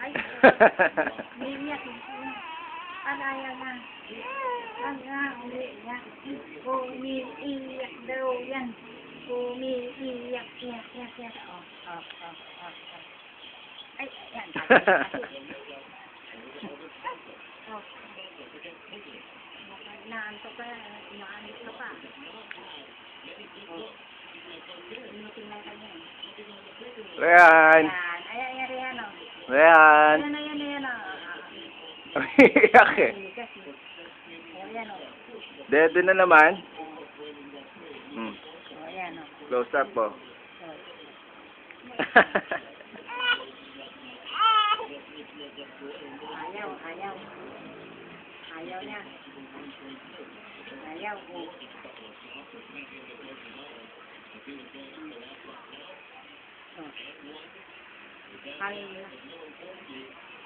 Ay, umiiyak. Ayaw na. Umiiyak. Umiiyak daw yan. Umiiyak. Iyak. Ay, yan. Inaantok ka pa. Inutin lang kanya. Ryan! Ayan, Rihan, o. Ryan! Ayan, o. Iyak eh. Ayan, o. Dedo na naman. Ayan, o. Close up po. Ayaw. Ayaw niya. Ayaw.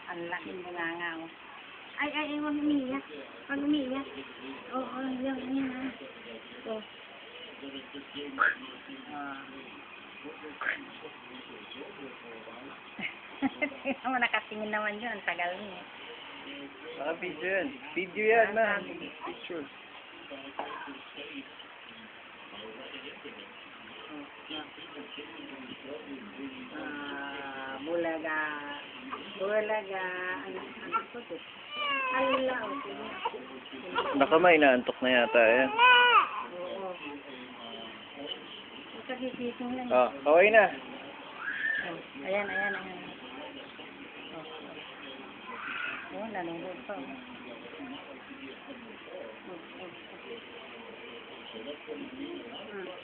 Ang laking bunganga mo. Ay, huwag umiiyak. Huwag umiiyak. Oo, yan. Oo. Tingnan mo, nakatingin naman yun. Ang tagal niya. Video yan. Video yan, man. Picture. Bulaga, anak ko to. Ala, Baka may inaantok na yata yan. oo. Kagising lang. Okay na. Ayan. Nanonood pa.